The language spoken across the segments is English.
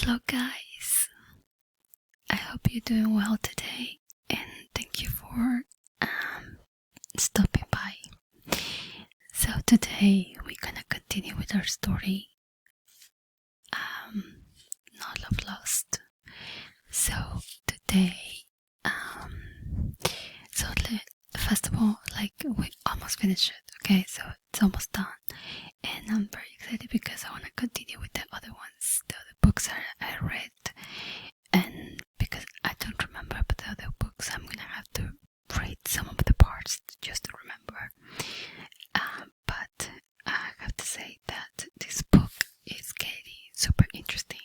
Hello guys, I hope you're doing well today and thank you for stopping by. So today we're gonna continue with our story, Not Love Lost. So today, first of all, we almost finished it, okay, so it's almost done. And I'm very excited because I want to continue with the other ones, the other books I read. And because I don't remember but the other books, I'm gonna have to read some of the parts just to remember. But I have to say that this book is getting super interesting.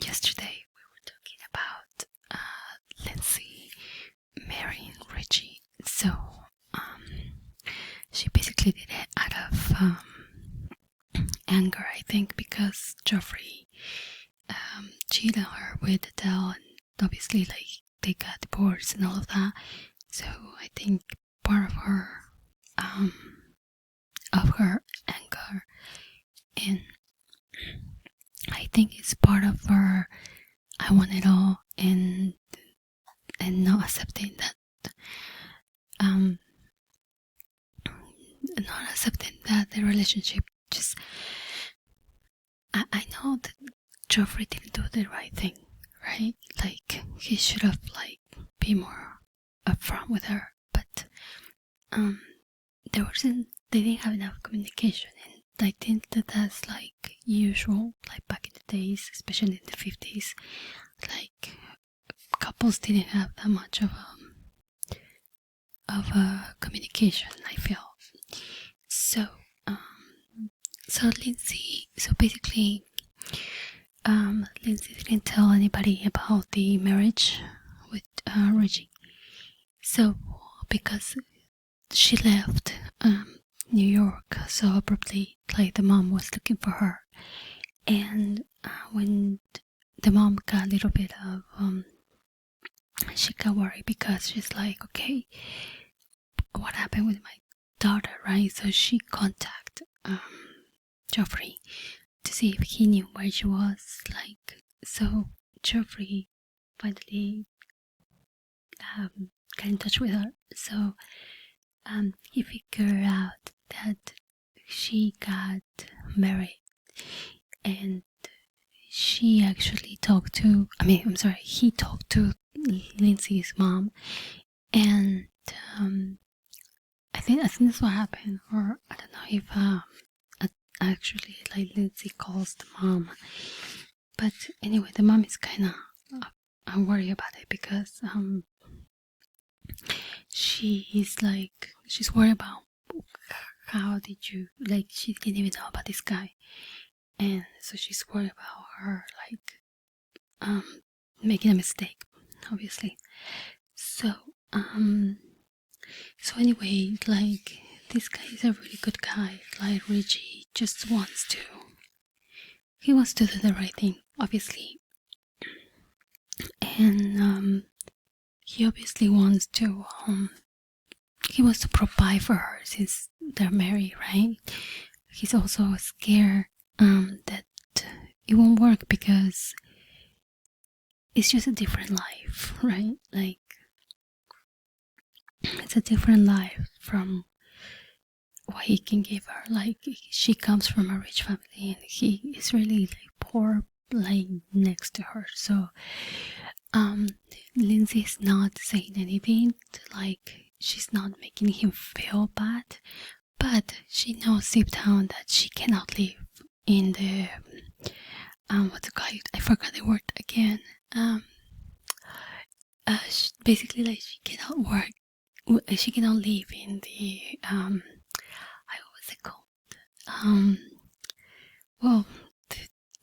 Yesterday we were talking about Lindsay marrying Reggie. So she basically did it out of anger, I think, because Geoffrey cheated on her with Adele, and obviously they got divorced and all of that. So I think part of her anger, and I think it's part of her I want it all, and not accepting that the relationship just I know that Geoffrey didn't do the right thing, right? Like, he should have be more upfront with her, but they didn't have enough communication, and I think that's usual, back in the days, especially in the 50s, couples didn't have that much of a communication, I feel. So basically Lindsay didn't tell anybody about the marriage with Reggie. So because she left New York so abruptly, the mom was looking for her, and when the mom got a little bit of she got worried because she's like, okay, what happened with my daughter, right? So she contacted Geoffrey to see if he knew where she was. So Geoffrey finally got in touch with her. So he figured out that she got married, and he talked to Lindsay's mom, and I think that's what happened, or I don't know if actually Lindsay calls the mom. But anyway, the mom is kind of worried about it because she's worried about how did you, she didn't even know about this guy, and so she's worried about her making a mistake, obviously. So anyway, this guy is a really good guy. Reggie just wants to do the right thing, obviously, and he obviously wants to provide for her since they're married, right? He's also scared that it won't work because it's just a different life, right? It's a different life from what he can give her. She comes from a rich family and he is really poor, next to her. So Lindsay's not saying anything, she's not making him feel bad, but she knows deep down that she cannot live in the what's it called? I forgot the word again. Basically, she cannot work. She cannot live in the what's it called? Well,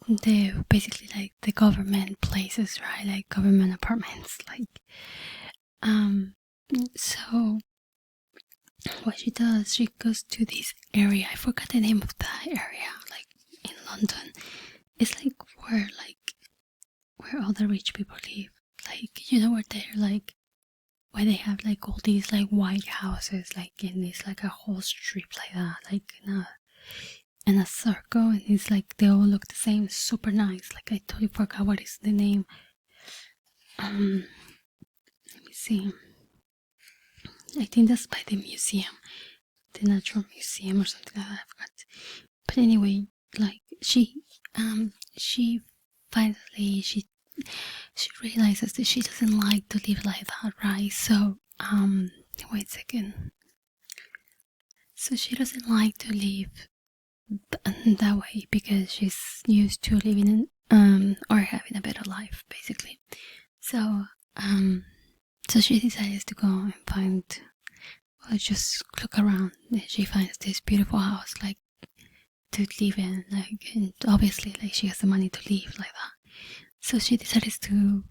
the basically the government places, right? Government apartments, So what she does, she goes to this area. I forgot the name of that area, in London. It's where all the rich people live. Where they're where they have all these white houses, in this a whole strip like that, in a circle, and it's like they all look the same, super nice. Like I totally forgot what is the name. Let me see. I think that's by the museum, the Natural Museum or something like that. I forgot. But anyway, like she finally realizes that she doesn't like to live like that, right? So wait a second. So she doesn't like to live that way because she's used to living in or having a better life, basically. So so she decides to go and find, well, just look around. She finds this beautiful house, like, to live in, like, and obviously, like, she has the money to live like that. So she decides to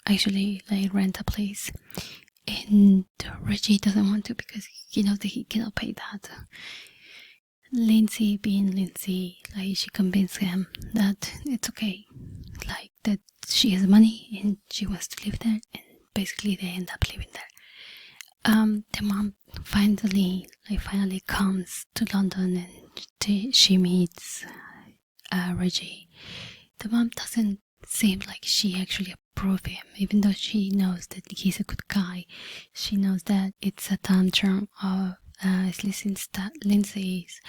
actually, like, rent a place. And Reggie doesn't want to because he knows that he cannot pay that. Lindsay, being Lindsay, like, she convinced him that it's okay, like, that she has money and she wants to live there, and basically they end up living there. The mom finally comes to London, and she meets Reggie. The mom doesn't seem like she actually approves him, even though she knows that he's a good guy. She knows that it's a tantrum of Lindsay's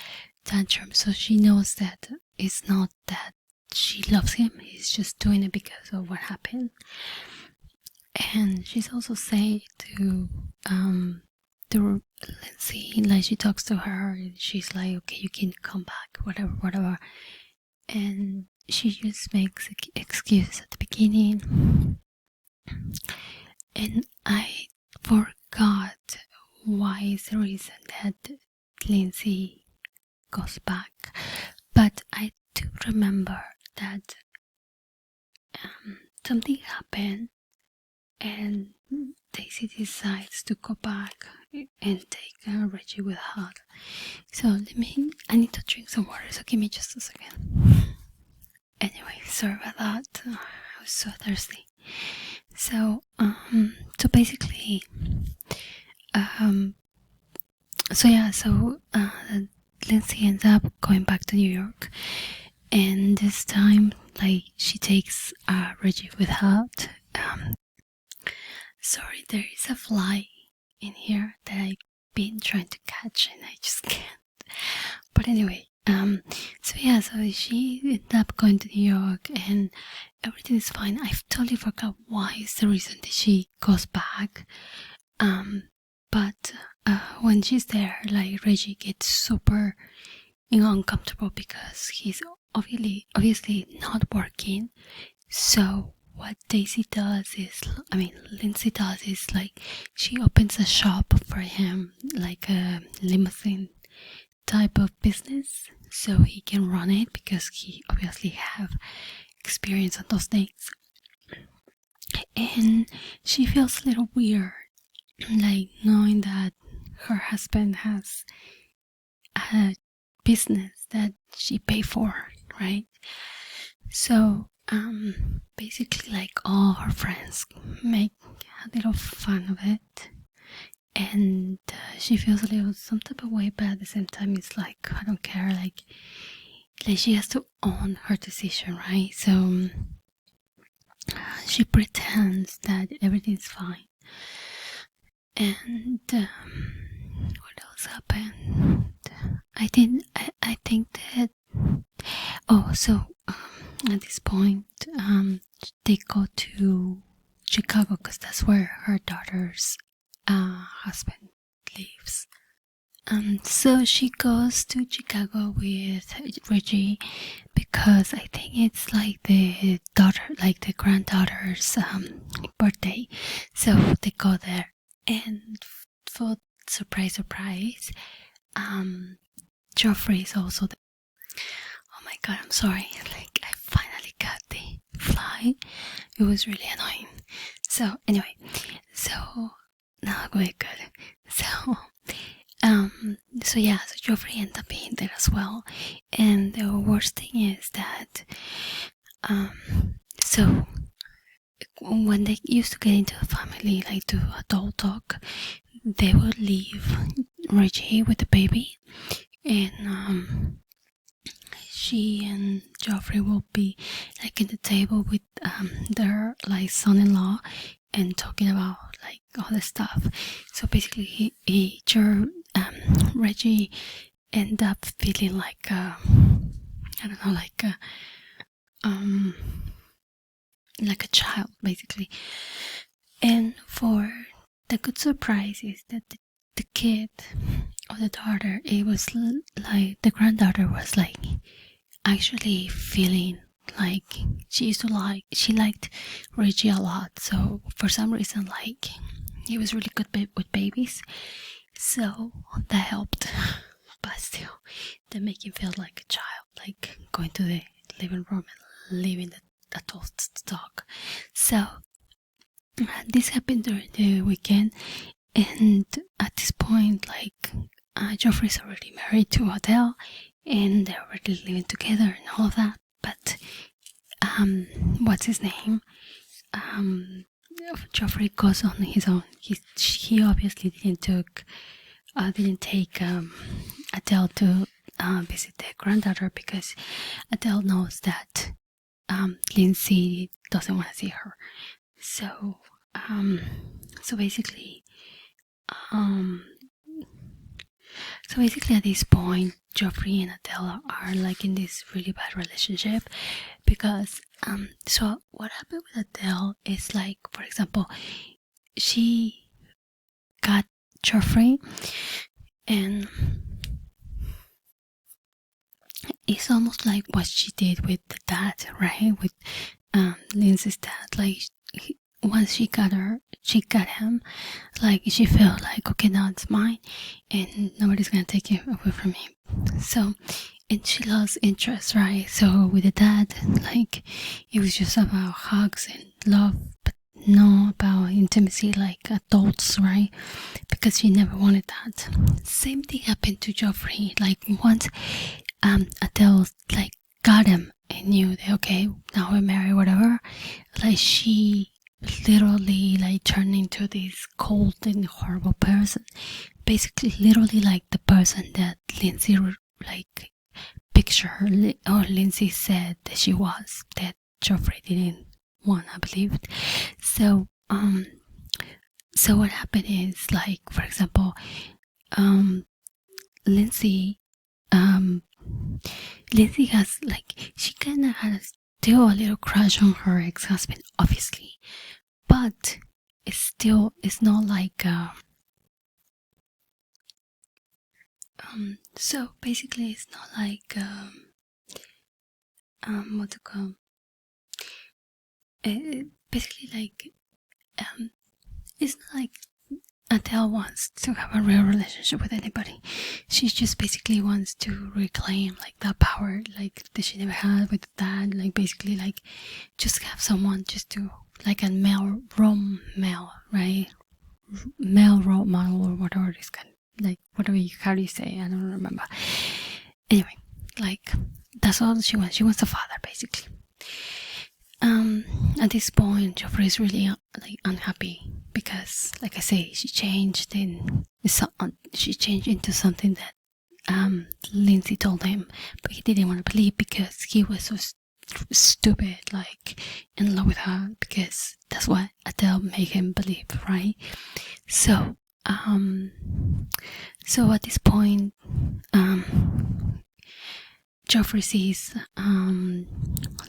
tantrum, so she knows that it's not that she loves him, he's just doing it because of what happened. And she's also saying to Lindsay, like, she talks to her and she's like, okay, you can come back, whatever. And she just makes excuses at the beginning. And I forgot why is the reason that Lindsay goes back. But I do remember that something happened and Daisy decides to go back and take Reggie with her. So I need to drink some water, so give me just a second. Anyway, sorry about that. I was so thirsty. So basically, Lindsay ends up going back to New York, and this time, like, she takes Reggie with her. Sorry, there is a fly in here that I've been trying to catch and I just can't. But anyway, so she ended up going to New York and everything is fine. I totally forgot why is the reason that she goes back. But when she's there, like, Reggie gets super uncomfortable because he's obviously not working. So what Lindsay does is, like, she opens a shop for him, like a limousine type of business, so he can run it because he obviously have experience on those things. And she feels a little weird, like, knowing that her husband has a business that she paid for, right? So basically, like, all her friends make a little fun of it, and she feels a little some type of way, but at the same time it's like, I don't care, like she has to own her decision, right? So she pretends that everything's fine. And what else happened? I think that at this point they go to Chicago because that's where her daughter's husband lives. So she goes to Chicago with Reggie because I think it's like the granddaughter's birthday. So they go there, and for surprise, Geoffrey is also there. Oh my god, I'm sorry. Like, I finally got the fly. It was really annoying. So anyway, now we're good. So Geoffrey ended up being there as well. And the worst thing is that so when they used to get into the family, like, to adult talk, they would leave Reggie with the baby, and she and Geoffrey will be like in the table with their like son-in-law and talking about like all this stuff. So basically Reggie end up feeling like I don't know, like a child basically. And for the good surprise is that the kid or the daughter, it was like the granddaughter was like actually feeling like she liked Reggie a lot. So for some reason, like he was really good with babies, so that helped. But still, they make him feel like a child, like going to the living room and leaving the adults to talk. So this happened during the weekend, and at this point, like Geoffrey's already married to Adele, and they're already living together and all of that. But what's his name? Geoffrey goes on his own. He obviously didn't take Adele to visit their granddaughter, because Adele knows that Lindsay doesn't want to see her. So basically at this point, Geoffrey and Adele are like in this really bad relationship, because so what happened with Adele is, like, for example, she got Geoffrey, and it's almost like what she did with the dad, right? With Lindsay's dad. Like once she got him, like she felt like, okay, now it's mine and nobody's gonna take it away from him. So, and she lost interest, right? So with the dad, like it was just about hugs and love, but not about intimacy like adults, right? Because she never wanted that. Same thing happened to Geoffrey. Like once Adele like got him and knew that, okay, now we're married, whatever, like she literally like turned into this cold and horrible person, basically literally like the person that Lindsay like picture her, or Lindsay said that she was, that Geoffrey didn't want, I believe. So what happened is, like, for example, Lindsay has, like, she kind of has still a little crush on her ex-husband, obviously, but it's not like so basically it's not like what to call it, basically like it's not like Adele wants to have a real relationship with anybody. She just basically wants to reclaim like that power, like that she never had with dad. Like basically like just have someone just to, like a male role model, right? Male role model or whatever it is, kind of, like whatever how do you say? I don't remember. Anyway, like that's all she wants. She wants a father, basically. At this point, Geoffrey is really like unhappy, because, like I say, she changed into something that Lindsay told him, but he didn't want to believe, because he was so stupid, like in love with her, because that's what Adele made him believe, right? So at this point, Geoffrey sees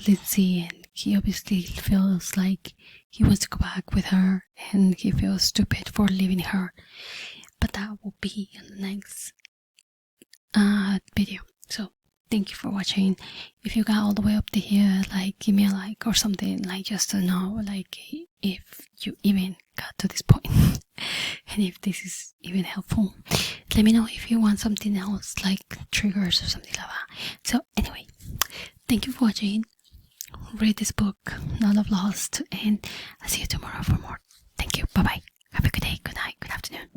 Lindsay, and he obviously feels like he wants to go back with her, and he feels stupid for leaving her. But that will be in the next video. So thank you for watching. If you got all the way up to here, like give me a like or something, like just to know like if you even got to this point and if this is even helpful. Let me know if you want something else, like triggers or something like that. So anyway, thank you for watching. Read this book, Not Love Lost, and I'll see you tomorrow for more. Thank you. Bye bye. Have a good day, good night, good afternoon.